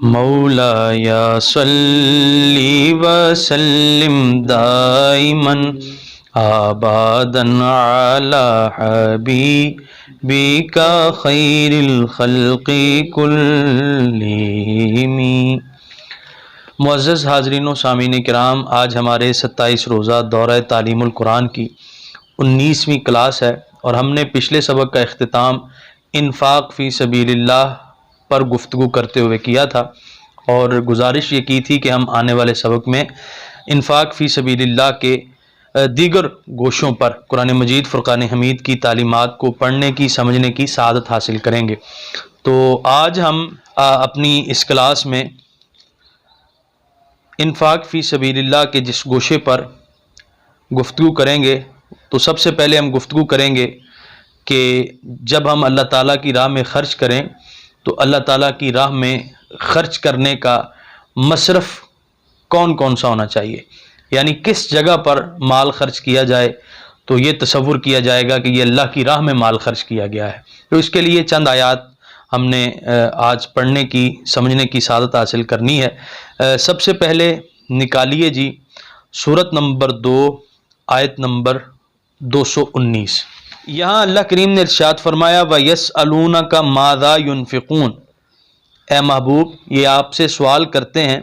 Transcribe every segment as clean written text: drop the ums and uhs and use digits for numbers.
مولاي صل وسلم دائما ابدا على حبيبك خير الخلق كلهم۔ معزز حاضرین و سامعین کرام، آج ہمارے 27 روزہ دورہ تعلیم القرآن کی 19ویں کلاس ہے، اور ہم نے پچھلے سبق کا اختتام انفاق فی سبیل اللہ پر گفتگو کرتے ہوئے کیا تھا، اور گزارش یہ کی تھی کہ ہم آنے والے سبق میں انفاق فی سبیل اللہ کے دیگر گوشوں پر قرآن مجید فرقان حمید کی تعلیمات کو پڑھنے کی سمجھنے کی سعادت حاصل کریں گے۔ تو آج ہم اپنی اس کلاس میں انفاق فی سبیل اللہ کے جس گوشے پر گفتگو کریں گے، تو سب سے پہلے ہم گفتگو کریں گے کہ جب ہم اللہ تعالیٰ کی راہ میں خرچ کریں تو اللہ تعالیٰ کی راہ میں خرچ کرنے کا مصرف کون کون سا ہونا چاہیے، یعنی کس جگہ پر مال خرچ کیا جائے تو یہ تصور کیا جائے گا کہ یہ اللہ کی راہ میں مال خرچ کیا گیا ہے۔ تو اس کے لیے چند آیات ہم نے آج پڑھنے کی سمجھنے کی سعادت حاصل کرنی ہے۔ سب سے پہلے نکالیے جی سورت نمبر 2 آیت نمبر 219۔ یہاں اللہ کریم نے ارشاد فرمایا وَيَسْأَلُونَكَ مَاذَا يُنْفِقُونَ، اے محبوب یہ آپ سے سوال کرتے ہیں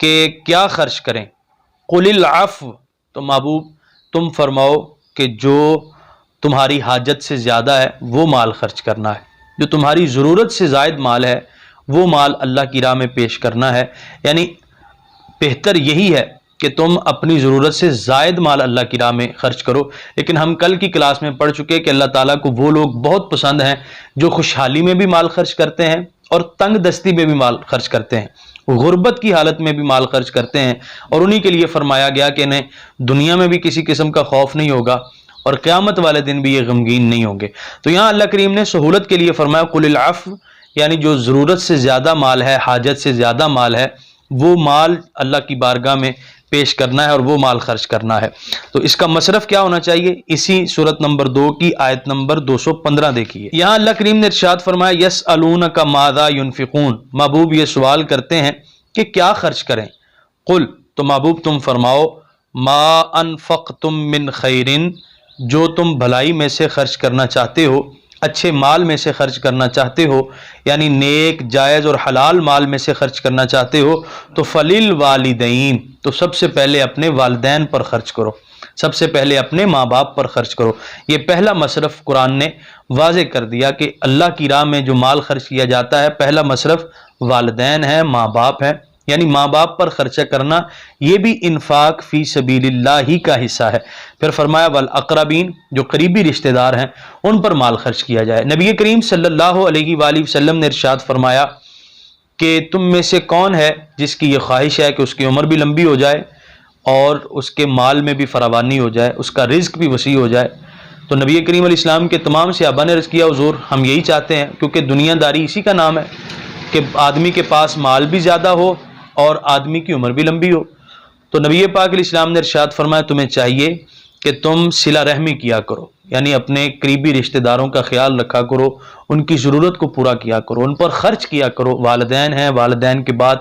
کہ کیا خرچ کریں۔ قُلِ الْعَفْوَ، تو محبوب تم فرماؤ کہ جو تمہاری حاجت سے زیادہ ہے وہ مال خرچ کرنا ہے، جو تمہاری ضرورت سے زائد مال ہے وہ مال اللہ کی راہ میں پیش کرنا ہے۔ یعنی بہتر یہی ہے کہ تم اپنی ضرورت سے زائد مال اللہ کی راہ میں خرچ کرو، لیکن ہم کل کی کلاس میں پڑھ چکے کہ اللہ تعالیٰ کو وہ لوگ بہت پسند ہیں جو خوشحالی میں بھی مال خرچ کرتے ہیں اور تنگ دستی میں بھی مال خرچ کرتے ہیں، غربت کی حالت میں بھی مال خرچ کرتے ہیں، اور انہی کے لیے فرمایا گیا کہ انہیں دنیا میں بھی کسی قسم کا خوف نہیں ہوگا اور قیامت والے دن بھی یہ غمگین نہیں ہوں گے۔ تو یہاں اللہ کریم نے سہولت کے لیے فرمایا قُلِ الْعَفْوَ، یعنی جو ضرورت سے زیادہ مال ہے، حاجت سے زیادہ مال ہے، وہ مال اللہ کی بارگاہ میں پیش کرنا ہے اور وہ مال خرچ کرنا ہے۔ تو اس کا مصرف کیا ہونا چاہیے، اسی سورت نمبر 2 کی آیت نمبر 215 دیکھیے۔ یہاں اللہ کریم نے ارشاد فرمایا یسألونک ماذا ينفقون، محبوب یہ سوال کرتے ہیں کہ کیا خرچ کریں۔ قل، تو محبوب تم فرماؤ ما انفقتم من خیر، جو تم بھلائی میں سے خرچ کرنا چاہتے ہو، اچھے مال میں سے خرچ کرنا چاہتے ہو، یعنی نیک جائز اور حلال مال میں سے خرچ کرنا چاہتے ہو، تو فللوالدین، تو سب سے پہلے اپنے والدین پر خرچ کرو، سب سے پہلے اپنے ماں باپ پر خرچ کرو۔ یہ پہلا مصرف قرآن نے واضح کر دیا کہ اللہ کی راہ میں جو مال خرچ کیا جاتا ہے پہلا مصرف والدین ہے، ماں باپ ہے، یعنی ماں باپ پر خرچہ کرنا یہ بھی انفاق فی سبیل اللہ ہی کا حصہ ہے۔ پھر فرمایا والاقربین، جو قریبی رشتہ دار ہیں ان پر مال خرچ کیا جائے۔ نبی کریم صلی اللہ علیہ وآلہ وسلم نے ارشاد فرمایا کہ تم میں سے کون ہے جس کی یہ خواہش ہے کہ اس کی عمر بھی لمبی ہو جائے اور اس کے مال میں بھی فراوانی ہو جائے، اس کا رزق بھی وسیع ہو جائے۔ تو نبی کریم علیہ السلام کے تمام صحابہ نے عرض کیا حضور ہم یہی چاہتے ہیں، کیونکہ دنیا داری اسی کا نام ہے کہ آدمی کے پاس مال بھی زیادہ ہو اور آدمی کی عمر بھی لمبی ہو۔ تو نبی پاک علیہ السلام نے ارشاد فرمایا تمہیں چاہیے کہ تم صلہ رحمی کیا کرو، یعنی اپنے قریبی رشتہ داروں کا خیال رکھا کرو، ان کی ضرورت کو پورا کیا کرو، ان پر خرچ کیا کرو۔ والدین ہیں، والدین کے بعد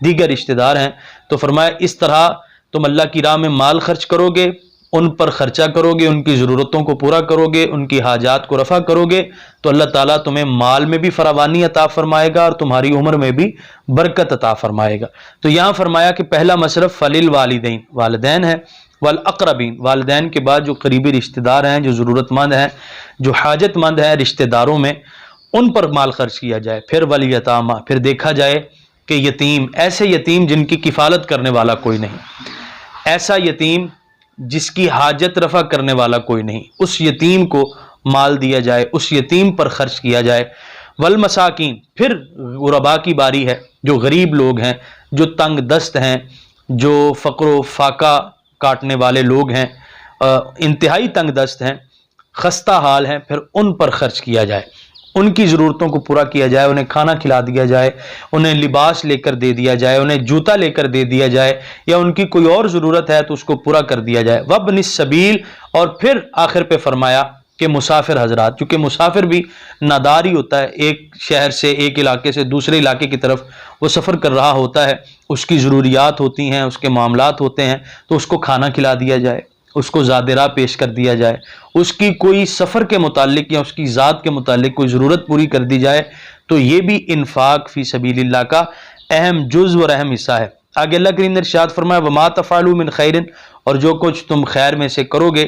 دیگر رشتہ دار ہیں، تو فرمایا اس طرح تم اللہ کی راہ میں مال خرچ کرو گے، ان پر خرچہ کرو گے، ان کی ضرورتوں کو پورا کرو گے، ان کی حاجات کو رفع کرو گے، تو اللہ تعالیٰ تمہیں مال میں بھی فراوانی عطا فرمائے گا اور تمہاری عمر میں بھی برکت عطا فرمائے گا۔ تو یہاں فرمایا کہ پہلا مصرف فللوالدین، والدین ہے، والاقربین، والدین کے بعد جو قریبی رشتہ دار ہیں، جو ضرورت مند ہیں، جو حاجت مند ہیں رشتہ داروں میں، ان پر مال خرچ کیا جائے۔ پھر والیتامیٰ، پھر دیکھا جائے کہ یتیم، ایسے یتیم جن کی کفالت کرنے والا کوئی نہیں، ایسا یتیم جس کی حاجت رفع کرنے والا کوئی نہیں، اس یتیم کو مال دیا جائے، اس یتیم پر خرچ کیا جائے۔ والمساکین، پھر غرباء کی باری ہے، جو غریب لوگ ہیں، جو تنگ دست ہیں، جو فقر و فاقہ کاٹنے والے لوگ ہیں، انتہائی تنگ دست ہیں، خستہ حال ہیں، پھر ان پر خرچ کیا جائے، ان کی ضرورتوں کو پورا کیا جائے، انہیں کھانا کھلا دیا جائے، انہیں لباس لے کر دے دیا جائے، انہیں جوتا لے کر دے دیا جائے، یا ان کی کوئی اور ضرورت ہے تو اس کو پورا کر دیا جائے۔ وابن السبیل، اور پھر آخر پہ فرمایا کہ مسافر حضرات، چونکہ مسافر بھی نادار ہی ہوتا ہے، ایک شہر سے ایک علاقے سے دوسرے علاقے کی طرف وہ سفر کر رہا ہوتا ہے، اس کی ضروریات ہوتی ہیں، اس کے معاملات ہوتے ہیں، تو اس کو کھانا کھلا دیا جائے، اس کو زاد راہ پیش کر دیا جائے، اس کی کوئی سفر کے متعلق یا اس کی ذات کے متعلق کوئی ضرورت پوری کر دی جائے، تو یہ بھی انفاق فی سبیل اللہ کا اہم جزو اور اہم حصہ ہے۔ آگے اللہ کریم نے ارشاد فرمایا وما تفعلوا من خیر، اور جو کچھ تم خیر میں سے کرو گے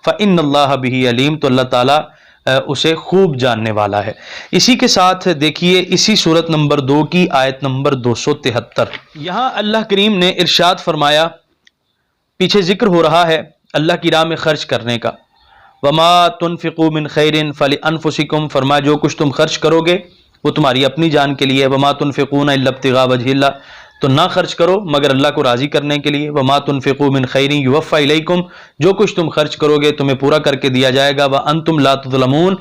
فإن اللہ بہ علیم، تو اللہ تعالیٰ اسے خوب جاننے والا ہے۔ اسی کے ساتھ دیکھیے اسی سورت نمبر 2 کی آیت نمبر 273، یہاں اللہ کریم نے ارشاد فرمایا، پیچھے ذکر ہو رہا ہے اللہ کی راہ میں خرچ کرنے کا، وما تنفقوا من خیر فلانفسکم، فرمایا جو کچھ تم خرچ کرو گے وہ تمہاری اپنی جان کے لیے، وما تنفقون الا ابتغاء وجہ اللہ، تو نہ خرچ کرو مگر اللہ کو راضی کرنے کے لیے، وما تنفقوا من خیر یوفى الیکم، جو کچھ تم خرچ کرو گے تمہیں پورا کر کے دیا جائے گا، وانتم لا تظلمون،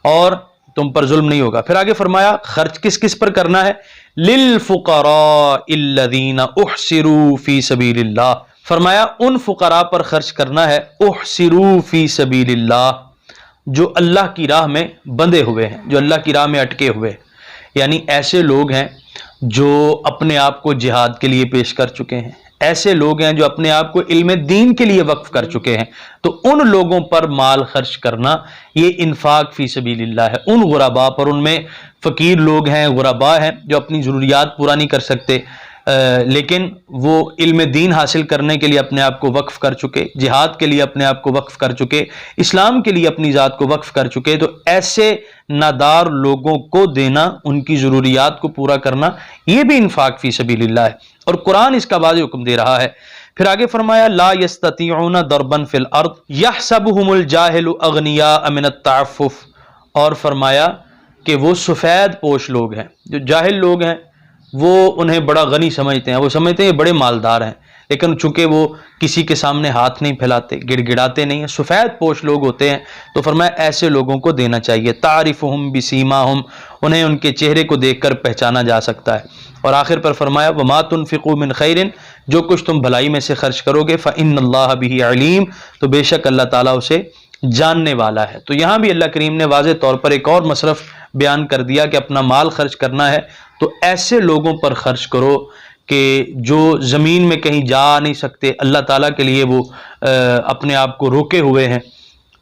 اور تم پر ظلم نہیں ہوگا۔ پھر آگے فرمایا خرچ کس کس پر کرنا ہے، للفقراء الذین احصروا فی سبیل اللہ، فرمایا ان فقراء پر خرچ کرنا ہے، احصروا فی سبیل اللہ، جو اللہ کی راہ میں بندھے ہوئے ہیں، جو اللہ کی راہ میں اٹکے ہوئے ہیں، یعنی ایسے لوگ ہیں جو اپنے آپ کو جہاد کے لیے پیش کر چکے ہیں، ایسے لوگ ہیں جو اپنے آپ کو علم دین کے لیے وقف کر چکے ہیں، تو ان لوگوں پر مال خرچ کرنا یہ انفاق فی سبیل اللہ ہے۔ ان غرباء پر، ان میں فقیر لوگ ہیں، غرباء ہیں جو اپنی ضروریات پورا نہیں کر سکتے، لیکن وہ علم دین حاصل کرنے کے لیے اپنے آپ کو وقف کر چکے، جہاد کے لیے اپنے آپ کو وقف کر چکے، اسلام کے لیے اپنی ذات کو وقف کر چکے، تو ایسے نادار لوگوں کو دینا، ان کی ضروریات کو پورا کرنا، یہ بھی انفاق فی سبیل اللہ ہے، اور قرآن اس کا واضح حکم دے رہا ہے۔ پھر آگے فرمایا لا یستطیعون ضربا فی الارض یحسبهم الجاہل اغنیاء من التعفف، اور فرمایا کہ وہ سفید پوش لوگ ہیں، جو جاہل لوگ ہیں وہ انہیں بڑا غنی سمجھتے ہیں، وہ سمجھتے ہیں یہ بڑے مالدار ہیں، لیکن چونکہ وہ کسی کے سامنے ہاتھ نہیں پھیلاتے، گڑ گڑاتے نہیں ہیں، سفید پوش لوگ ہوتے ہیں، تو فرمایا ایسے لوگوں کو دینا چاہیے، تعرفہم بسیماہم، انہیں ان کے چہرے کو دیکھ کر پہچانا جا سکتا ہے۔ اور آخر پر فرمایا وما تنفقوا من خیر، جو کچھ تم بھلائی میں سے خرچ کرو گے فإن اللہ بہ علیم، تو بے شک اللہ تعالیٰ اسے جاننے والا ہے۔ تو یہاں بھی اللہ کریم نے واضح طور پر ایک اور مصرف بیان کر دیا کہ اپنا مال خرچ کرنا ہے تو ایسے لوگوں پر خرچ کرو کہ جو زمین میں کہیں جا نہیں سکتے، اللہ تعالیٰ کے لیے وہ اپنے آپ کو روکے ہوئے ہیں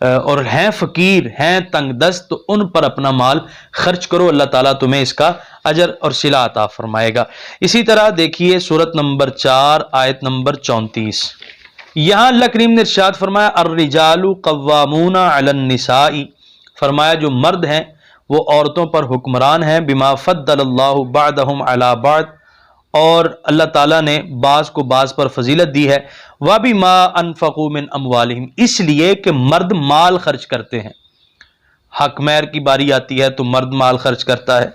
اور ہیں فقیر، ہیں تنگ دست، تو ان پر اپنا مال خرچ کرو، اللہ تعالیٰ تمہیں اس کا اجر اور صلہ عطا فرمائے گا۔ اسی طرح دیکھیے سورت نمبر 4 آیت نمبر 34، یہاں اللہ کریم نے ارشاد فرمایا الرجال قوامون علی النساء، فرمایا جو مرد ہیں وہ عورتوں پر حکمران ہیں، بما فضل اللہ بعضهم علی بعض، اور اللہ تعالیٰ نے بعض کو بعض پر فضیلت دی ہے، وبما انفقوا من اموالہم، اس لیے کہ مرد مال خرچ کرتے ہیں، حق مہر کی باری آتی ہے تو مرد مال خرچ کرتا ہے،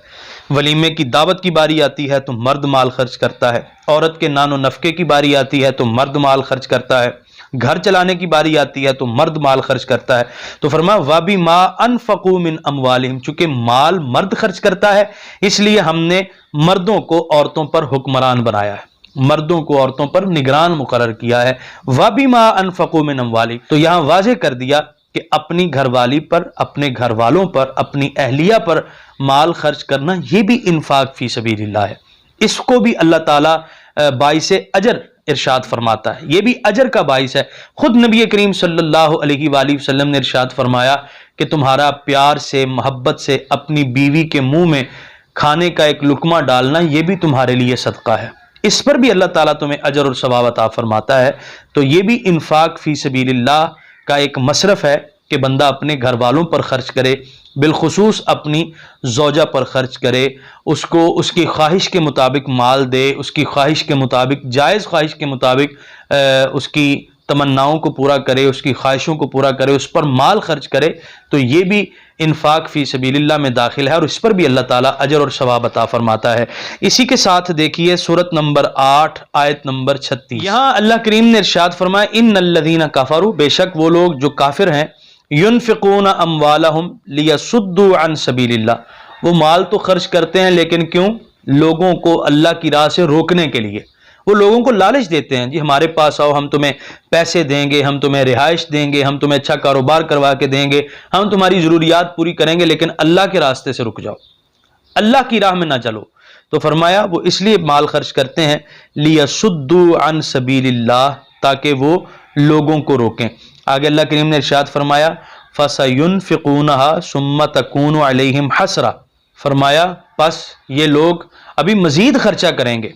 ولیمے کی دعوت کی باری آتی ہے تو مرد مال خرچ کرتا ہے، عورت کے نان و نفقے کی باری آتی ہے تو مرد مال خرچ کرتا ہے، گھر چلانے کی باری آتی ہے تو مرد مال خرچ کرتا ہے، تو فرمایا وَبِمَا أَنفَقُوا مِنْ أَمْوَالِهِمْ، چونکہ مال مرد خرچ کرتا ہے اس لیے ہم نے مردوں کو عورتوں پر حکمران بنایا ہے، مردوں کو عورتوں پر نگران مقرر کیا ہے، وَبِمَا أَنفَقُوا مِنْ أَمْوَالِهِمْ، تو یہاں واضح کر دیا کہ اپنی گھر والی پر، اپنے گھر والوں پر، اپنی اہلیہ پر مال خرچ کرنا یہ بھی انفاق فی سبیل اللہ ہے، اس کو بھی اللہ تعالیٰ باعث اجر ارشاد فرماتا ہے، یہ بھی اجر کا باعث ہے۔ خود نبی کریم صلی اللہ علیہ وآلہ وسلم نے ارشاد فرمایا کہ تمہارا پیار سے، محبت سے اپنی بیوی کے منہ میں کھانے کا ایک لقمہ ڈالنا یہ بھی تمہارے لیے صدقہ ہے، اس پر بھی اللہ تعالیٰ تمہیں اجر اور ثواب عطا فرماتا ہے۔ تو یہ بھی انفاق فی سبیل اللہ کا ایک مصرف ہے کہ بندہ اپنے گھر والوں پر خرچ کرے، بالخصوص اپنی زوجہ پر خرچ کرے، اس کو اس کی خواہش کے مطابق مال دے، اس کی خواہش کے مطابق، جائز خواہش کے مطابق اس کی تمناؤں کو پورا کرے، اس کی خواہشوں کو پورا کرے، اس پر مال خرچ کرے، تو یہ بھی انفاق فی سبیل اللہ میں داخل ہے اور اس پر بھی اللہ تعالیٰ اجر اور ثواب عطا فرماتا ہے۔ اسی کے ساتھ دیکھیے سورت نمبر 8 آیت نمبر 36، یہاں اللہ کریم نے ارشاد فرمایا ان الذین کفروا، بے شک وہ لوگ جو کافر ہیں، ينفقون اموالهم ليصدوا عن سبیل اللہ، وہ مال تو خرچ کرتے ہیں لیکن کیوں؟ لوگوں کو اللہ کی راہ سے روکنے کے لیے، وہ لوگوں کو لالچ دیتے ہیں، جی ہمارے پاس آؤ، ہم تمہیں پیسے دیں گے، ہم تمہیں رہائش دیں گے، ہم تمہیں اچھا کاروبار کروا کے دیں گے، ہم تمہاری ضروریات پوری کریں گے، لیکن اللہ کے راستے سے رک جاؤ، اللہ کی راہ میں نہ چلو، تو فرمایا وہ اس لیے مال خرچ کرتے ہیں لیصدوا عن سبیل اللہ، تاکہ وہ لوگوں کو روکیں۔ آگے اللہ کریم نے ارشاد فرمایا فَسَيُنْفِقُونَهَا ثُمَّ تَكُونُ عَلَيْهِمْ حَسْرَةٌ، فرمایا پس یہ لوگ ابھی مزید خرچہ کریں گے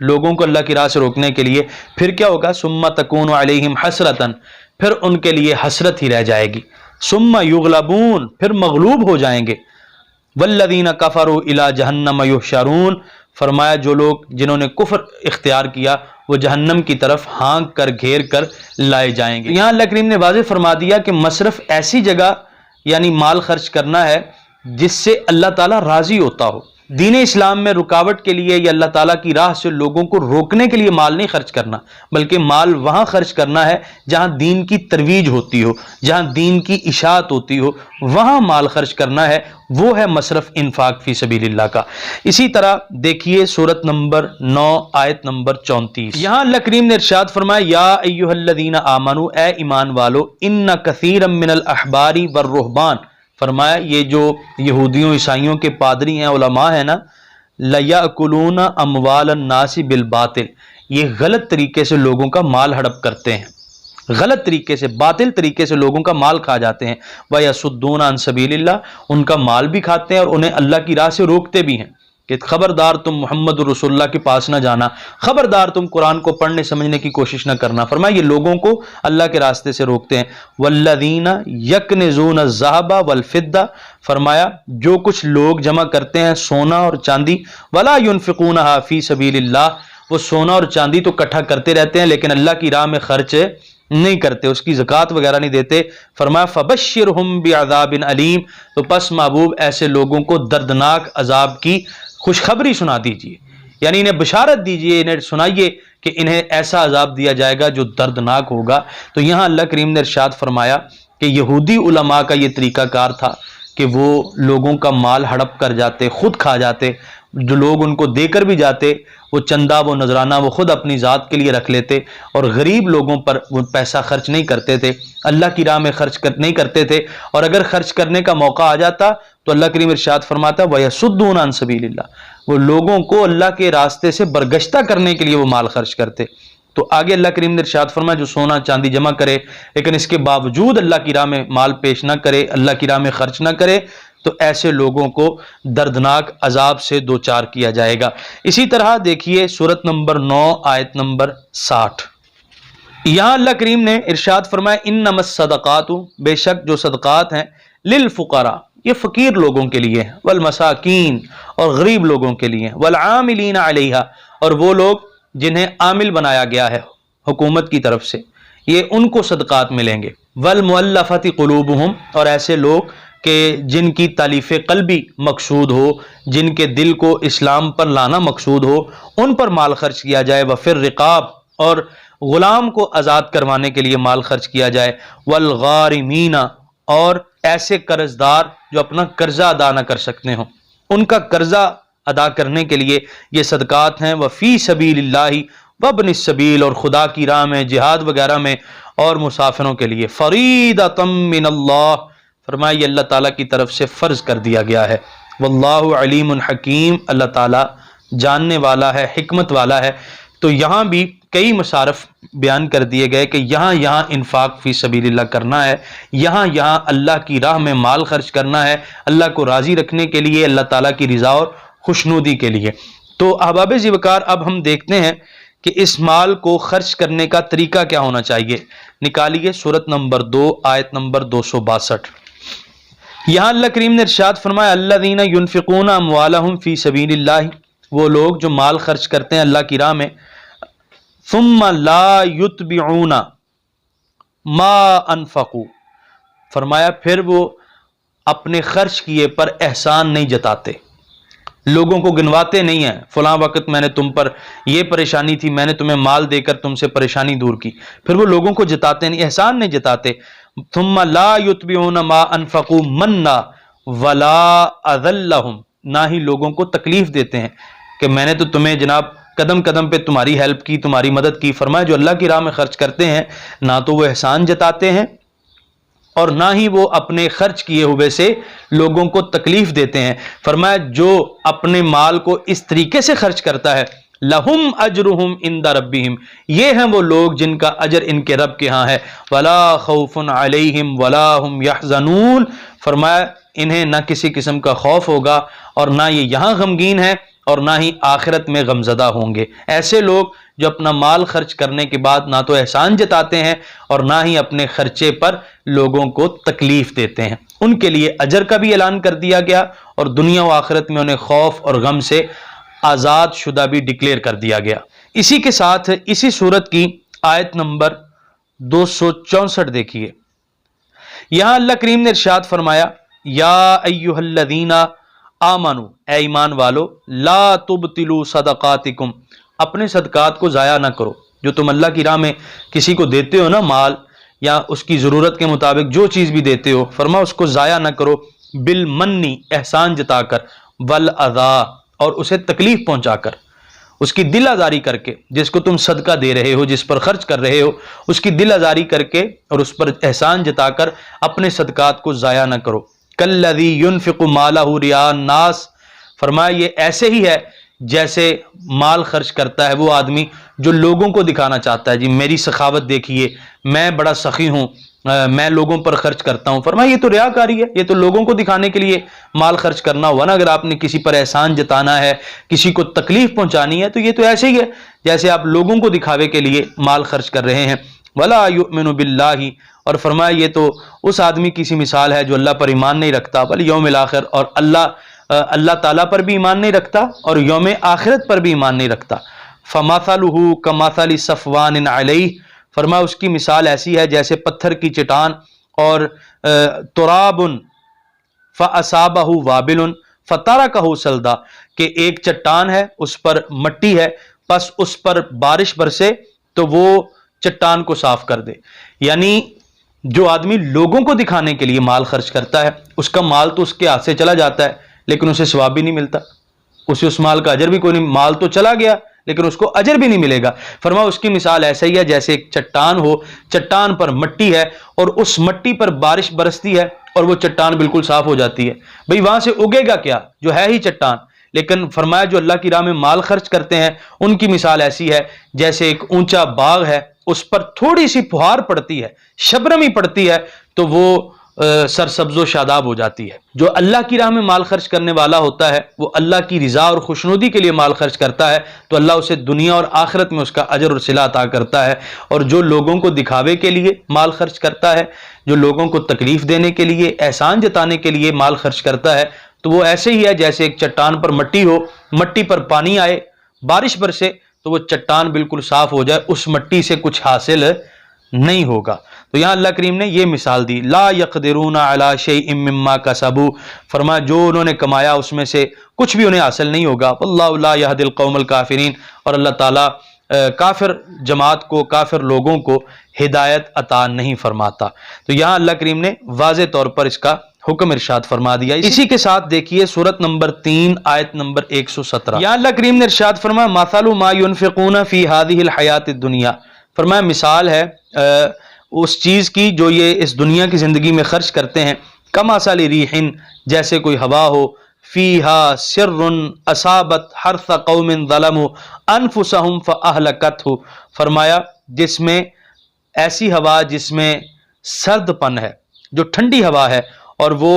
لوگوں کو اللہ کی راہ سے روکنے کے لیے، پھر کیا ہوگا ثُمَّ تَكُونُ عَلَيْهِمْ حَسْرَةً، پھر ان کے لیے حسرت ہی رہ جائے گی، ثُمَّ يُغْلَبُونَ، پھر مغلوب ہو جائیں گے، وَالَّذِينَ كَفَرُوا إِلَى جَهَنَّمَ يُحْشَرُونَ، فرمایا جو لوگ جنہوں نے کفر اختیار کیا وہ جہنم کی طرف ہانک کر گھیر کر لائے جائیں گے۔ یہاں اللہ کریم نے واضح فرما دیا کہ مصرف ایسی جگہ یعنی مال خرچ کرنا ہے جس سے اللہ تعالیٰ راضی ہوتا ہو۔ دین اسلام میں رکاوٹ کے لیے یا اللہ تعالیٰ کی راہ سے لوگوں کو روکنے کے لیے مال نہیں خرچ کرنا، بلکہ مال وہاں خرچ کرنا ہے جہاں دین کی ترویج ہوتی ہو، جہاں دین کی اشاعت ہوتی ہو، وہاں مال خرچ کرنا ہے، وہ ہے مصرف انفاق فی سبیل اللہ کا۔ اسی طرح دیکھیے سورت نمبر 9 آیت نمبر 34، یہاں اللہ کریم نے ارشاد فرمایا یا ایھا الذین آمنوا، اے ایمان والو، ان کثیرا من الاحبار والرہبان، فرمایا یہ جو یہودیوں عیسائیوں کے پادری ہیں، علماء ہیں نا، لیاکلون اموال الناس بالباطل، یہ غلط طریقے سے لوگوں کا مال ہڑپ کرتے ہیں، غلط طریقے سے، باطل طریقے سے لوگوں کا مال کھا جاتے ہیں، وَيَصُدُّونَ عَن سَبِيلِ اللَّهِ، ان کا مال بھی کھاتے ہیں اور انہیں اللہ کی راہ سے روکتے بھی ہیں کہ خبردار تم محمد رسول اللہ کے پاس نہ جانا، خبردار تم قرآن کو پڑھنے سمجھنے کی کوشش نہ کرنا۔ فرمایا یہ لوگوں کو اللہ کے راستے سے روکتے ہیں۔ وَالَّذِينَ يَكْنِزُونَ الذَّهَبَ وَالْفِضَّةَ، فرمایا جو کچھ لوگ جمع کرتے ہیں سونا اور چاندی، وَلَا يُنْفِقُونَهَا فِي سَبِيلِ اللَّهِ، وہ سونا اور چاندی تو اکٹھا کرتے رہتے ہیں لیکن اللہ کی راہ میں خرچ نہیں کرتے، اس کی زکوٰۃ وغیرہ نہیں دیتے۔ فرمایا فَبَشِّرْهُم بِعَذَابٍ أَلِيمٍ، تو پس محبوب ایسے لوگوں کو دردناک عذاب کی خوشخبری سنا دیجئے، یعنی انہیں بشارت دیجئے، انہیں سنائیے کہ انہیں ایسا عذاب دیا جائے گا جو دردناک ہوگا۔ تو یہاں اللہ کریم نے ارشاد فرمایا کہ یہودی علماء کا یہ طریقہ کار تھا کہ وہ لوگوں کا مال ہڑپ کر جاتے، خود کھا جاتے، جو لوگ ان کو دے کر بھی جاتے وہ چندہ وہ نذرانہ وہ خود اپنی ذات کے لیے رکھ لیتے، اور غریب لوگوں پر وہ پیسہ خرچ نہیں کرتے تھے، اللہ کی راہ میں خرچ نہیں کرتے تھے، اور اگر خرچ کرنے کا موقع آ جاتا تو اللہ کریم ارشاد فرماتا وَيَصُدُّونَ عَن سَبِيلِ اللَّهِ، وہ لوگوں کو اللہ کے راستے سے برگشتہ کرنے کے لیے وہ مال خرچ کرتے۔ تو آگے اللہ کریم نے ارشاد فرمایا جو سونا چاندی جمع کرے لیکن اس کے باوجود اللہ کی راہ میں مال پیش نہ کرے، اللہ کی راہ میں خرچ نہ کرے، تو ایسے لوگوں کو دردناک عذاب سے دوچار کیا جائے گا۔ اسی طرح دیکھیے سورت نمبر 9 آیت نمبر 60، یہاں اللہ کریم نے ارشاد فرمایا انما الصدقات، بے شک جو صدقات ہیں، للفقراء، یہ فقیر لوگوں کے لیے، والمساکین، اور غریب لوگوں کے لیے، والعاملین علیہا، اور وہ لوگ جنہیں عامل بنایا گیا ہے حکومت کی طرف سے، یہ ان کو صدقات ملیں گے، والمؤلفۃ قلوبہم، اور ایسے لوگ کہ جن کی تالیف قلبی مقصود ہو، جن کے دل کو اسلام پر لانا مقصود ہو، ان پر مال خرچ کیا جائے، وفی الرقاب، اور غلام کو آزاد کروانے کے لیے مال خرچ کیا جائے، والغارمین، اور ایسے قرض دار جو اپنا قرضہ ادا نہ کر سکتے ہوں، ان کا قرضہ ادا کرنے کے لیے یہ صدقات ہیں، وفی سبیل اللہ، وابن السبیل، اور خدا کی راہ میں جہاد وغیرہ میں، اور مسافروں کے لیے، فریضۃ من اللہ، فرمایا یہ اللہ تعالیٰ کی طرف سے فرض کر دیا گیا ہے، واللہ علیم حکیم، اللہ تعالیٰ جاننے والا ہے، حکمت والا ہے۔ تو یہاں بھی کئی مصارف بیان کر دیے گئے کہ یہاں انفاق فی سبیل اللہ کرنا ہے، یہاں اللہ کی راہ میں مال خرچ کرنا ہے، اللہ کو راضی رکھنے کے لیے، اللہ تعالیٰ کی رضا اور خوشنودی کے لیے۔ تو احباب ذوالوقار اب ہم دیکھتے ہیں کہ اس مال کو خرچ کرنے کا طریقہ کیا ہونا چاہیے۔ نکالیے سورت نمبر 2 آیت نمبر 262، یہاں اللہ کریم نے ارشاد فرمایا الذین ینفقون اموالہم فی سبیل اللہ، وہ لوگ جو مال خرچ کرتے ہیں اللہ کی راہ میں، ثم لا یتبعون ما انفقوا، فرمایا پھر وہ اپنے خرچ کیے پر احسان نہیں جتاتے، لوگوں کو گنواتے نہیں ہیں، فلاں وقت میں نے تم پر یہ پریشانی تھی، میں نے تمہیں مال دے کر تم سے پریشانی دور کی، پھر وہ لوگوں کو جتاتے نہیں، احسان نہیں جتاتے۔ ثم لا یتبعون ما انفقوا منا ولا اذلهم، نہ ہی لوگوں کو تکلیف دیتے ہیں کہ میں نے تو تمہیں جناب قدم قدم پہ تمہاری ہیلپ کی، تمہاری مدد کی۔ فرمایا جو اللہ کی راہ میں خرچ کرتے ہیں نہ تو وہ احسان جتاتے ہیں اور نہ ہی وہ اپنے خرچ کیے ہوئے سے لوگوں کو تکلیف دیتے ہیں۔ فرمایا جو اپنے مال کو اس طریقے سے خرچ کرتا ہے، لہم اجرہم عند ربہم، یہ ہیں وہ لوگ جن کا اجر ان کے رب کے ہاں ہے، ولا خوف علیہم ولا ہم یحزنون، فرمایا انہیں نہ کسی قسم کا خوف ہوگا اور نہ یہ یہاں غمگین ہے اور نہ ہی آخرت میں غمزدہ ہوں گے۔ ایسے لوگ جو اپنا مال خرچ کرنے کے بعد نہ تو احسان جتاتے ہیں اور نہ ہی اپنے خرچے پر لوگوں کو تکلیف دیتے ہیں، ان کے لیے اجر کا بھی اعلان کر دیا گیا اور دنیا و آخرت میں انہیں خوف اور غم سے آزاد شدہ بھی ڈکلیئر کر دیا گیا۔ اسی کے ساتھ اسی صورت کی آیت نمبر 264 دیکھیے، یہاں اللہ کریم نے ارشاد فرمایا، یا ایھا الذین آمنو، اے ایمان والو، لا تبطلوا صدقاتکم، اپنے صدقات کو ضائع نہ کرو، جو تم اللہ کی راہ میں کسی کو دیتے ہو نا، مال یا اس کی ضرورت کے مطابق جو چیز بھی دیتے ہو، فرما اس کو ضائع نہ کرو، بالمنی، احسان جتا کر، والاذی، اور اسے تکلیف پہنچا کر، اس کی دل آزاری کر کے، جس کو تم صدقہ دے رہے ہو، جس پر خرچ کر رہے ہو، اس کی دل آزاری کر کے اور اس پر احسان جتا کر اپنے صدقات کو ضائع نہ کرو۔ کالذی ينفق مالہ رئاء الناس، فرمایا یہ ایسے ہی ہے جیسے مال خرچ کرتا ہے وہ آدمی جو لوگوں کو دکھانا چاہتا ہے، جی میری سخاوت دیکھیے، میں بڑا سخی ہوں، میں لوگوں پر خرچ کرتا ہوں۔ فرمایا یہ تو ریاکاری ہے، یہ تو لوگوں کو دکھانے کے لیے مال خرچ کرنا ہوا نا۔ اگر آپ نے کسی پر احسان جتانا ہے، کسی کو تکلیف پہنچانی ہے، تو یہ تو ایسے ہی ہے جیسے آپ لوگوں کو دکھاوے کے لیے مال خرچ کر رہے ہیں۔ ولا یؤمن باللہ، اور فرمایا یہ تو اس آدمی کی سی مثال ہے جو اللہ پر ایمان نہیں رکھتا، والیوم الاخر، اور اللہ تعالیٰ پر بھی ایمان نہیں رکھتا اور یوم آخرت پر بھی ایمان نہیں رکھتا۔ فمثلہ کمثل صفوان علیہ، فرمایا اس کی مثال ایسی ہے جیسے پتھر کی چٹان اور تراب فاصابہ وابل فترکہ صلدا، کہ ایک چٹان ہے، اس پر مٹی ہے، پس اس پر بارش برسے تو وہ چٹان کو صاف کر دے۔ یعنی جو آدمی لوگوں کو دکھانے کے لیے مال خرچ کرتا ہے، اس کا مال تو اس کے ہاتھ سے چلا جاتا ہے لیکن اسے ثواب بھی نہیں ملتا، اسے اس مال کا اجر بھی کوئی نہیں، مال تو چلا گیا لیکن اس کو اجر بھی نہیں ملے گا۔ فرمایا اس کی مثال ایسا ہی ہے جیسے ایک چٹان ہو، چٹان پر مٹی ہے اور اس مٹی پر بارش برستی ہے اور وہ چٹان بالکل صاف ہو جاتی ہے، بھئی وہاں سے اگے گا کیا جو ہے ہی چٹان۔ لیکن فرمایا جو اللہ کی راہ میں مال خرچ کرتے ہیں ان کی مثال ایسی ہے جیسے ایک اونچا باغ ہے، اس پر تھوڑی سی پھوار پڑتی ہے، شبنم ہی پڑتی ہے تو وہ سرسبز و شاداب ہو جاتی ہے۔ جو اللہ کی راہ میں مال خرچ کرنے والا ہوتا ہے، وہ اللہ کی رضا اور خوشنودی کے لیے مال خرچ کرتا ہے تو اللہ اسے دنیا اور آخرت میں اس کا اجر اور صلہ عطا کرتا ہے۔ اور جو لوگوں کو دکھاوے کے لیے مال خرچ کرتا ہے، جو لوگوں کو تکلیف دینے کے لیے، احسان جتانے کے لیے مال خرچ کرتا ہے، تو وہ ایسے ہی ہے جیسے ایک چٹان پر مٹی ہو، مٹی پر پانی آئے، بارش برسے تو وہ چٹان بالکل صاف ہو جائے، اس مٹی سے کچھ حاصل نہیں ہوگا۔ تو یہاں اللہ کریم نے یہ مثال دی، لا یقدرون علی شیء مما کسبوا، فرمایا جو انہوں نے کمایا اس میں سے کچھ بھی انہیں حاصل نہیں ہوگا۔ واللہ لا یہدی القوم الکافرین، اور اللہ تعالیٰ کافر جماعت کو، کافر لوگوں کو ہدایت عطا نہیں فرماتا۔ تو یہاں اللہ کریم نے واضح طور پر اس کا حکم ارشاد فرما دیا۔ اسی کے ساتھ دیکھیے سورت نمبر 3 آیت نمبر 117، یہاں اللہ کریم نے ارشاد فرمایا، مثل ما ينفقون فی هذه الحیات الدنیا، فرمایا مثال ہے اس چیز کی جو یہ اس دنیا کی زندگی میں خرچ کرتے ہیں، کمثل ریح، جیسے کوئی ہوا ہو، فیہا سر اصابت حرث قوم ظلموا انفسہم فاہلکتہ، فرمایا جس میں ایسی ہوا جس میں سرد پن ہے، جو ٹھنڈی ہوا ہے، اور وہ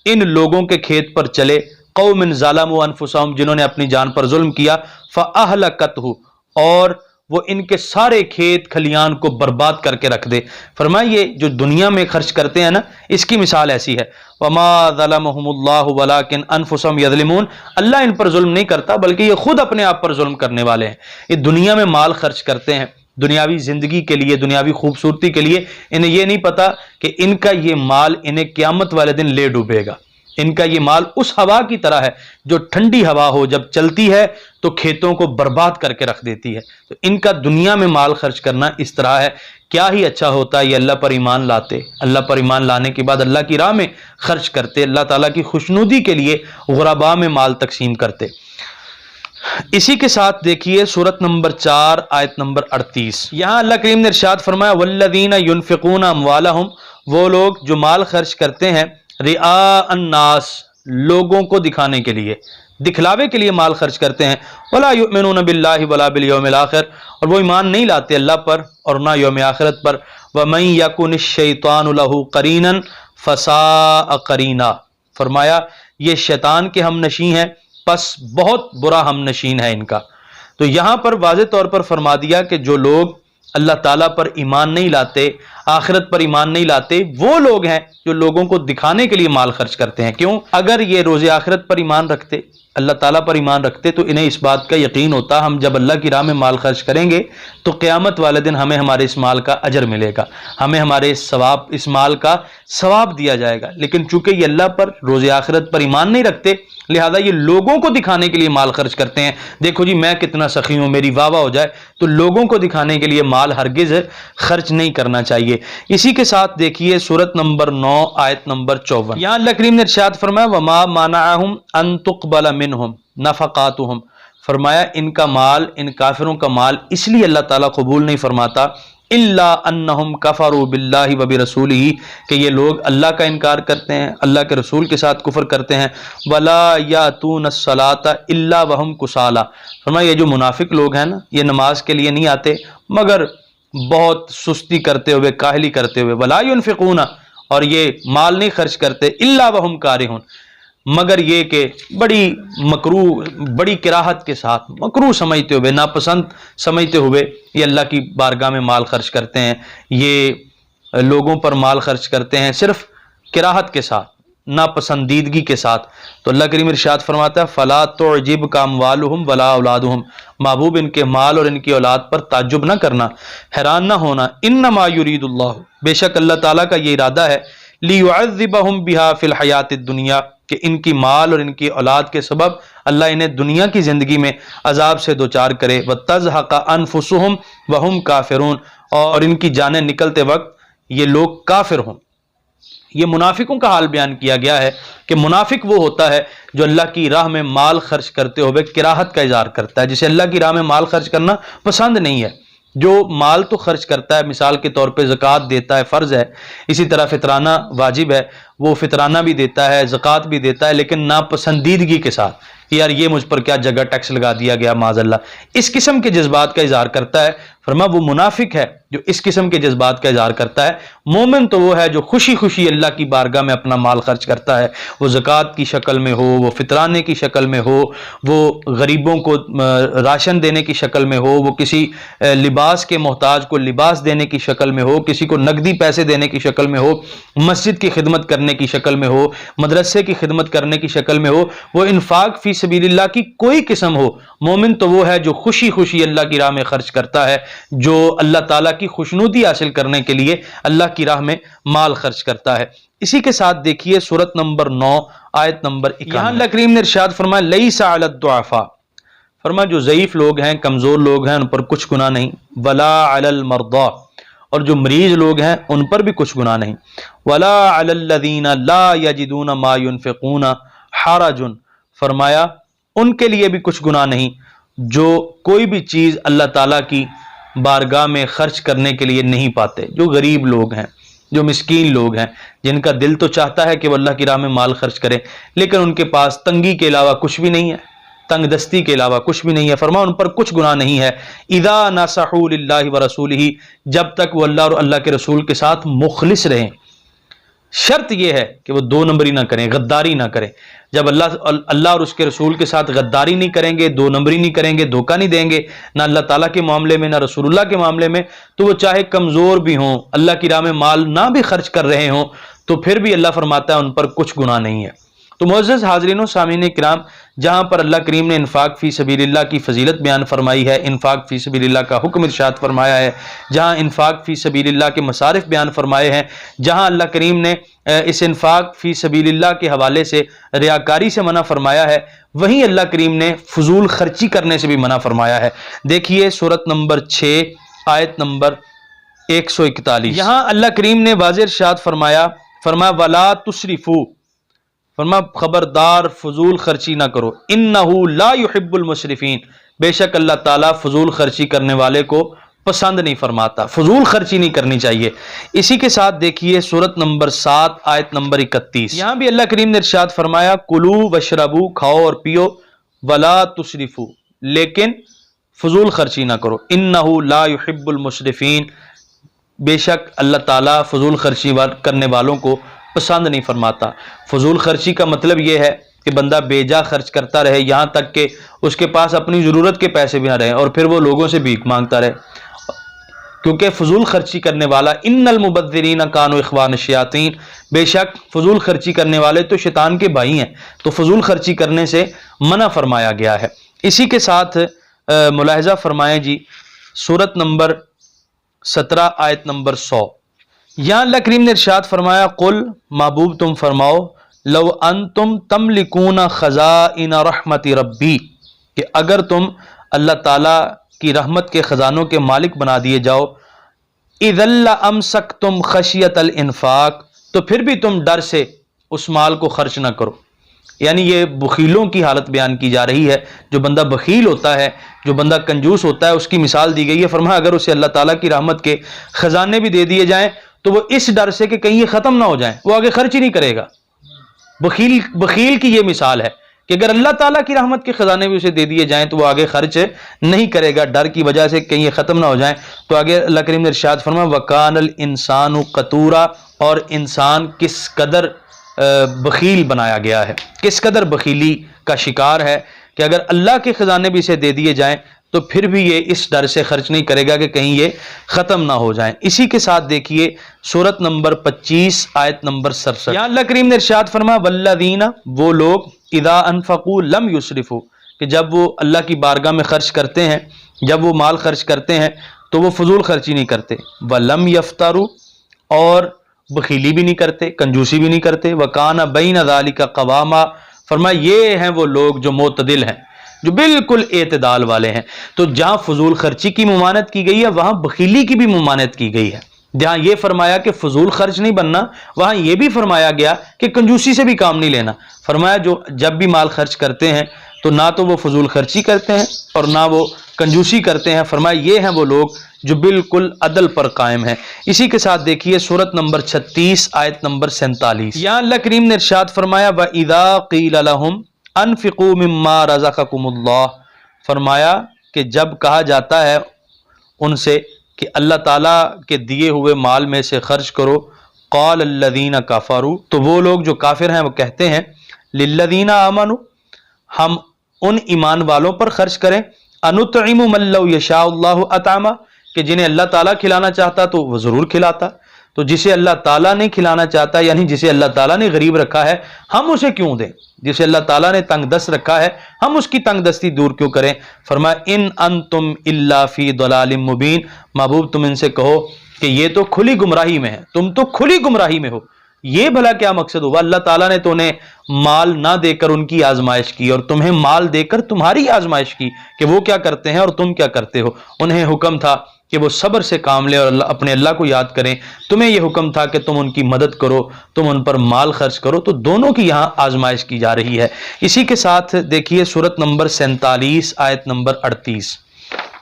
ان لوگوں کے کھیت پر چلے، قوم ظلموا انفسہم، جنہوں نے اپنی جان پر ظلم کیا، فاہلکتہ، اور وہ ان کے سارے کھیت کھلیان کو برباد کر کے رکھ دے۔ فرمایا یہ جو دنیا میں خرچ کرتے ہیں نا، اس کی مثال ایسی ہے، وما ظلمهم اللہ ولکن انفسهم یظلمون، اللہ ان پر ظلم نہیں کرتا بلکہ یہ خود اپنے آپ پر ظلم کرنے والے ہیں۔ یہ دنیا میں مال خرچ کرتے ہیں دنیاوی زندگی کے لیے، دنیاوی خوبصورتی کے لیے، انہیں یہ نہیں پتا کہ ان کا یہ مال انہیں قیامت والے دن لے ڈوبے گا۔ ان کا یہ مال اس ہوا کی طرح ہے جو ٹھنڈی ہوا ہو، جب چلتی ہے تو کھیتوں کو برباد کر کے رکھ دیتی ہے۔ تو ان کا دنیا میں مال خرچ کرنا اس طرح ہے۔ کیا ہی اچھا ہوتا ہے یہ اللہ پر ایمان لاتے، اللہ پر ایمان لانے کے بعد اللہ کی راہ میں خرچ کرتے، اللہ تعالیٰ کی خوشنودی کے لیے غرباء میں مال تقسیم کرتے۔ اسی کے ساتھ دیکھیے سورت نمبر 4 آیت نمبر 38، یہاں اللہ کریم نے ارشاد فرمایا، والذین ينفقون اموالهم، وہ لوگ جو مال خرچ کرتے ہیں رعاء الناس، لوگوں کو دکھانے کے لیے، دکھلاوے کے لیے مال خرچ کرتے ہیں، ولا یؤمنون باللہ ولا بالیوم الآخر، اور وہ ایمان نہیں لاتے اللہ پر اور نہ یوم آخرت پر، ومن یکن الشیطان لہ قرینا فساء قرینا، فرمایا یہ شیطان کے ہم نشین ہیں، پس بہت برا ہم نشین ہے ان کا۔ تو یہاں پر واضح طور پر فرما دیا کہ جو لوگ اللہ تعالیٰ پر ایمان نہیں لاتے، آخرت پر ایمان نہیں لاتے، وہ لوگ ہیں جو لوگوں کو دکھانے کے لیے مال خرچ کرتے ہیں۔ کیوں؟ اگر یہ روز آخرت پر ایمان رکھتے، اللہ تعالیٰ پر ایمان رکھتے، تو انہیں اس بات کا یقین ہوتا ہم جب اللہ کی راہ میں مال خرچ کریں گے تو قیامت والے دن ہمیں ہمارے اس مال کا اجر ملے گا، ہمیں ہمارے اس مال کا ثواب دیا جائے گا۔ لیکن چونکہ یہ اللہ پر، روز آخرت پر ایمان نہیں رکھتے، لہذا یہ لوگوں کو دکھانے کے لیے مال خرچ کرتے ہیں، دیکھو جی میں کتنا سخی ہوں، میری واہ واہ ہو جائے، تو لوگوں کو دکھانے کے لیے مال ہرگز خرچ نہیں کرنا چاہیے۔ اسی کے ساتھ دیکھیے سورت نمبر 9 آیت نمبر 54، یہاں اللہ کریم نے ارشاد فرمایا وما منعهم ان تقبل منهم نفقاتهم، فرمایا ان کا مال، ان کافروں کا مال اس لیے اللہ تعالیٰ قبول نہیں فرماتا الا انہم کفروا باللہ وبرسولہ، کہ یہ لوگ اللہ کا انکار کرتے ہیں، اللہ کے رسول کے ساتھ کفر کرتے ہیں، ولا یاتون الصلاۃ الا وہم کسالى، فرمایا یہ جو منافق لوگ ہیں نا، یہ نماز کے لیے نہیں آتے مگر بہت سستی کرتے ہوئے، کاہلی کرتے ہوئے، ولا ينفقون، اور یہ مال نہیں خرچ کرتے الا وہم کارہون، مگر یہ کہ بڑی مکروہ، بڑی کراہت کے ساتھ، مکروہ سمجھتے ہوئے، ناپسند سمجھتے ہوئے یہ اللہ کی بارگاہ میں مال خرچ کرتے ہیں، یہ لوگوں پر مال خرچ کرتے ہیں صرف کراہت کے ساتھ، ناپسندیدگی کے ساتھ۔ تو اللہ کریم ارشاد فرماتا ہے فلا تعجبک اموالہم ولا اولادہم، محبوب ان کے مال اور ان کی اولاد پر تعجب نہ کرنا، حیران نہ ہونا، انما یرید اللہ، بے شک اللہ تعالیٰ کا یہ ارادہ ہے، لیعذبہم بہا فی الحیات الدنیا، کہ ان کی مال اور ان کی اولاد کے سبب اللہ انہیں دنیا کی زندگی میں عذاب سے دوچار کرے، وَتَزْهَقَ أَنفُسُهُمْ وَهُمْ كَافِرُونَ، اور ان کی جانیں نکلتے وقت یہ لوگ کافر ہوں۔ یہ منافقوں کا حال بیان کیا گیا ہے کہ منافق وہ ہوتا ہے جو اللہ کی راہ میں مال خرچ کرتے ہوئے کراہت کا اظہار کرتا ہے، جسے اللہ کی راہ میں مال خرچ کرنا پسند نہیں ہے، جو مال تو خرچ کرتا ہے، مثال کے طور پہ زکوٰۃ دیتا ہے، فرض ہے، اسی طرح فطرانہ واجب ہے، وہ فطرانہ بھی دیتا ہے، زکوٰۃ بھی دیتا ہے، لیکن ناپسندیدگی کے ساتھ کہ یار یہ مجھ پر کیا جگہ ٹیکس لگا دیا گیا معاذ اللہ، اس قسم کے جذبات کا اظہار کرتا ہے۔ فرما وہ منافق ہے جو اس قسم کے جذبات کا اظہار کرتا ہے۔ مومن تو وہ ہے جو خوشی خوشی اللہ کی بارگاہ میں اپنا مال خرچ کرتا ہے، وہ زکوٰۃ کی شکل میں ہو، وہ فطرانے کی شکل میں ہو، وہ غریبوں کو راشن دینے کی شکل میں ہو، وہ کسی لباس کے محتاج کو لباس دینے کی شکل میں ہو، کسی کو نقدی پیسے دینے کی شکل میں ہو، مسجد کی خدمت کرنے کی شکل میں ہو، مدرسے کی خدمت کرنے کی شکل میں ہو، وہ انفاق فی سبیل اللہ کی کوئی قسم ہو، مومن تو وہ ہے جو خوشی خوشی اللہ کی راہ میں خرچ کرتا ہے، جو اللہ تعالیٰ کی خوشنودی حاصل کرنے کے لیے اللہ کی راہ میں مال خرچ کرتا ہے۔ اسی کے ساتھ دیکھیے سورت نمبر 9 آیت نمبر 91، یہاں اللہ کریم نے ارشاد فرمایا لیس علی الضعفاء، فرمایا جو ضعیف لوگ ہیں، کمزور لوگ ہیں، ان پر کچھ گناہ نہیں، ولا علی المرضى، اور جو مریض لوگ ہیں ان پر بھی کچھ گناہ نہیں، ولا علی الذین لا یجدون ما ينفقون حرج، فرمایا ان کے لیے بھی کچھ گناہ نہیں جو کوئی بھی چیز اللہ تعالیٰ کی بارگاہ میں خرچ کرنے کے لیے نہیں پاتے، جو غریب لوگ ہیں، جو مسکین لوگ ہیں، جن کا دل تو چاہتا ہے کہ وہ اللہ کی راہ میں مال خرچ کریں، لیکن ان کے پاس تنگی کے علاوہ کچھ بھی نہیں ہے، تنگ دستی کے علاوہ کچھ بھی نہیں ہے، فرما ان پر کچھ گناہ نہیں ہے، اذا نصحوا للہ ورسولہ، جب تک وہ اللہ اور اللہ کے رسول کے ساتھ مخلص رہیں۔ شرط یہ ہے کہ وہ دو نمبری نہ کریں، غداری نہ کریں۔ جب اللہ اور اس کے رسول کے ساتھ غداری نہیں کریں گے، دو نمبری نہیں کریں گے، دھوکہ نہیں دیں گے، نہ اللہ تعالیٰ کے معاملے میں نہ رسول اللہ کے معاملے میں، تو وہ چاہے کمزور بھی ہوں، اللہ کی راہ میں مال نہ بھی خرچ کر رہے ہوں، تو پھر بھی اللہ فرماتا ہے ان پر کچھ گناہ نہیں ہے۔ تو معزز حاضرین و سامعین کرام، جہاں پر اللہ کریم نے انفاق فی سبیل اللہ کی فضیلت بیان فرمائی ہے، انفاق فی سبیل اللہ کا حکم ارشاد فرمایا ہے، جہاں انفاق فی سبیل اللہ کے مصارف بیان فرمائے ہیں، جہاں اللہ کریم نے اس انفاق فی سبیل اللہ کے حوالے سے ریاکاری سے منع فرمایا ہے، وہیں اللہ کریم نے فضول خرچی کرنے سے بھی منع فرمایا ہے۔ دیکھیے سورت نمبر 6 آیت نمبر 141، یہاں اللہ کریم نے واضح ارشاد فرمایا وَلَا تُسْرِفُوا، فرمایا خبردار فضول خرچی نہ کرو، انہو لا یحب المسرفین، بے شک اللہ تعالیٰ فضول خرچی کرنے والے کو پسند نہیں فرماتا، فضول خرچی نہیں کرنی چاہیے۔ اسی کے ساتھ دیکھیے سورت نمبر 7 آیت نمبر 31، یہاں بھی اللہ کریم نے ارشاد فرمایا کلو وشربو، کھاؤ اور پیو، ولا تسرفو، لیکن فضول خرچی نہ کرو، انہ لا یحب المسرفین، بے شک اللہ تعالیٰ فضول خرچی کرنے والوں کو پسند نہیں فرماتا۔ فضول خرچی کا مطلب یہ ہے کہ بندہ بے جا خرچ کرتا رہے، یہاں تک کہ اس کے پاس اپنی ضرورت کے پیسے بھی نہ رہیں اور پھر وہ لوگوں سے بھیک مانگتا رہے، کیونکہ فضول خرچی کرنے والا ان المبذرین کانوا اخوان الشیاطین، بے شک فضول خرچی کرنے والے تو شیطان کے بھائی ہیں، تو فضول خرچی کرنے سے منع فرمایا گیا ہے۔ اسی کے ساتھ ملاحظہ فرمائیں جی سورت نمبر 17 آیت نمبر 100، یہاں اللہ کریم نے ارشاد فرمایا قل، محبوب تم فرماؤ، لو انتم تملکون خزائن رحمت ربی، کہ اگر تم اللہ تعالیٰ کی رحمت کے خزانوں کے مالک بنا دیے جاؤ، اذا لامسکتم خشیت الانفاق، تو پھر بھی تم ڈر سے اس مال کو خرچ نہ کرو، یعنی یہ بخیلوں کی حالت بیان کی جا رہی ہے۔ جو بندہ بخیل ہوتا ہے، جو بندہ کنجوس ہوتا ہے، اس کی مثال دی گئی ہے، فرمایا اگر اسے اللہ تعالیٰ کی رحمت کے خزانے بھی دے دیے جائیں تو وہ اس ڈر سے کہ کہیں یہ ختم نہ ہو جائیں وہ آگے خرچ ہی نہیں کرے گا۔ بخیل کی یہ مثال ہے کہ اگر اللہ تعالیٰ کی رحمت کے خزانے بھی اسے دے دیے جائیں تو وہ آگے خرچ نہیں کرے گا، ڈر کی وجہ سے کہیں یہ ختم نہ ہو جائیں۔ تو آگے اللہ کریم نے ارشاد فرمایا وَكَانَ الْإِنسَانُ قَتُورًا، اور انسان کس قدر بخیل بنایا گیا ہے، کس قدر بخیلی کا شکار ہے کہ اگر اللہ کے خزانے بھی اسے دے دیے جائیں تو پھر بھی یہ اس ڈر سے خرچ نہیں کرے گا کہ کہیں یہ ختم نہ ہو جائیں۔ اسی کے ساتھ دیکھیے سورت نمبر 25 آیت نمبر 67، یہاں اللہ کریم نے ارشاد فرمایا والذین، وہ لوگ اذا انفقوا لم یسرفوا، کہ جب وہ اللہ کی بارگاہ میں خرچ کرتے ہیں، جب وہ مال خرچ کرتے ہیں تو وہ فضول خرچی نہیں کرتے، ولم یفتروا، اور بخیلی بھی نہیں کرتے، کنجوسی بھی نہیں کرتے، وکان بین ذالک قواما، فرمایا یہ ہیں وہ لوگ جو معتدل ہیں، جو بالکل اعتدال والے ہیں۔ تو جہاں فضول خرچی کی ممانعت کی گئی ہے وہاں بخیلی کی بھی ممانعت کی گئی ہے۔ جہاں یہ فرمایا کہ فضول خرچ نہیں بننا، وہاں یہ بھی فرمایا گیا کہ کنجوسی سے بھی کام نہیں لینا۔ فرمایا جو جب بھی مال خرچ کرتے ہیں تو نہ تو وہ فضول خرچی کرتے ہیں اور نہ وہ کنجوسی کرتے ہیں، فرمایا یہ ہیں وہ لوگ جو بالکل عدل پر قائم ہیں۔ اسی کے ساتھ دیکھیے سورت نمبر 36 آیت نمبر 47، یہاں اللہ کریم نے ارشاد فرمایا وَإِذَا قِيلَ لَهُمْ انفقوا مما رزقکم اللہ، فرمایا کہ جب کہا جاتا ہے ان سے کہ اللہ تعالیٰ کے دیے ہوئے مال میں سے خرچ کرو، قال الذین کفروا، تو وہ لوگ جو کافر ہیں وہ کہتے ہیں للذین آمنوا، ہم ان ایمان والوں پر خرچ کریں، انطعم من لو یشاء اللہ اطعمہ، کہ جنہیں اللہ تعالیٰ کھلانا چاہتا تو وہ ضرور کھلاتا، تو جسے اللہ تعالیٰ نے کھلانا چاہتا یعنی جسے اللہ تعالیٰ نے غریب رکھا ہے ہم اسے کیوں دیں، جسے اللہ تعالیٰ نے تنگ دست رکھا ہے ہم اس کی تنگ دستی دور کیوں کریں۔ فرمایا ان انتم الا فی ضلال مبین، محبوب تم ان سے کہو کہ یہ تو کھلی گمراہی میں ہے، تم تو کھلی گمراہی میں ہو۔ یہ بھلا کیا مقصد ہوا، اللہ تعالیٰ نے تو انہیں مال نہ دے کر ان کی آزمائش کی اور تمہیں مال دے کر تمہاری آزمائش کی کہ وہ کیا کرتے ہیں اور تم کیا کرتے ہو۔ انہیں حکم تھا کہ وہ صبر سے کام لیں اور اپنے اللہ کو یاد کریں، تمہیں یہ حکم تھا کہ تم ان کی مدد کرو، تم ان پر مال خرچ کرو، تو دونوں کی یہاں آزمائش کی جا رہی ہے۔ اسی کے ساتھ دیکھیے سورت نمبر 47 آیت نمبر 38،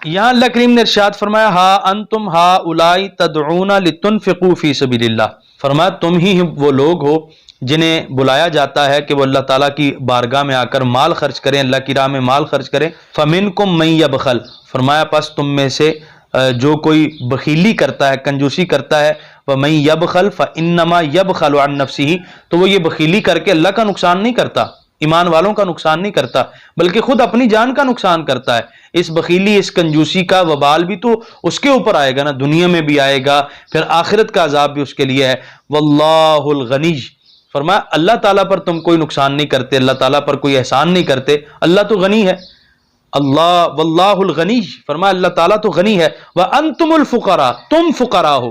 یہاں اللہ کریم نے ارشاد فرمایا ہا انتم ہا اولائی تدعون لتنفقوا فی سبیل اللہ، فرمایا تم ہی وہ لوگ ہو جنہیں بلایا جاتا ہے کہ وہ اللہ تعالیٰ کی بارگاہ میں آ کر مال خرچ کریں، اللہ کی راہ میں مال خرچ کریں، فمنکم من یبخل، فرمایا پس تم میں سے جو کوئی بخیلی کرتا ہے، کنجوسی کرتا ہے، وَمَن يَبْخَلْ فَإِنَّمَا يَبْخَلُ عَن نَفْسِهِ، تو وہ یہ بخیلی کر کے اللہ کا نقصان نہیں کرتا، ایمان والوں کا نقصان نہیں کرتا، بلکہ خود اپنی جان کا نقصان کرتا ہے۔ اس بخیلی، اس کنجوسی کا وبال بھی تو اس کے اوپر آئے گا نا، دنیا میں بھی آئے گا، پھر آخرت کا عذاب بھی اس کے لیے ہے۔ وَاللَّهُ الْغَنِيُّ، فرمایا اللہ تعالیٰ پر تم کوئی نقصان نہیں کرتے، اللہ تعالیٰ پر کوئی احسان نہیں کرتے، اللہ تو غنی ہے۔ اللہ واللہ الغنی، فرمایا اللہ تعالیٰ تو غنی ہے، وانتم الفقراء، تم فقراء ہو،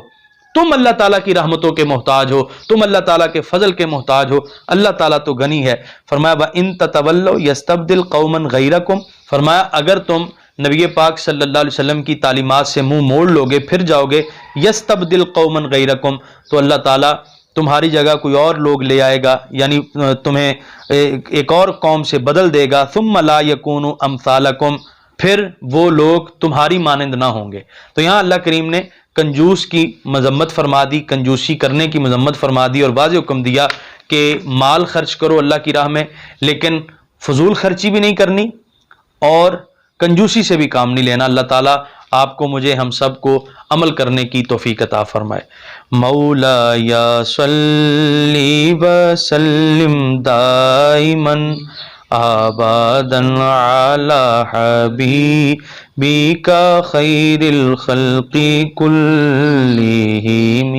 تم اللہ تعالیٰ کی رحمتوں کے محتاج ہو، تم اللہ تعالیٰ کے فضل کے محتاج ہو، اللہ تعالیٰ تو غنی ہے۔ فرمایا وَإِن تَتَوَلَّوْا يَسْتَبْدِلْ قَوْمًا غَيْرَكُمْ، فرمایا اگر تم نبی پاک صلی اللہ علیہ وسلم کی تعلیمات سے منہ موڑ لوگے، پھر جاؤ گے، یستبدل قوما غیرکم، تو اللہ تعالیٰ تمہاری جگہ کوئی اور لوگ لے آئے گا، یعنی تمہیں ایک اور قوم سے بدل دے گا، ثم لا یکونوا امثالکم، پھر وہ لوگ تمہاری مانند نہ ہوں گے۔ تو یہاں اللہ کریم نے کنجوس کی مذمت فرما دی، کنجوسی کرنے کی مذمت فرما دی، اور واضح حکم دیا کہ مال خرچ کرو اللہ کی راہ میں، لیکن فضول خرچی بھی نہیں کرنی اور کنجوسی سے بھی کام نہیں لینا۔ اللہ تعالیٰ آپ کو، مجھے، ہم سب کو عمل کرنے کی توفیق عطا فرمائے۔ مولا یا صلی وسلم دائما ابدا علی حبیبک خیر الخلق کلہم۔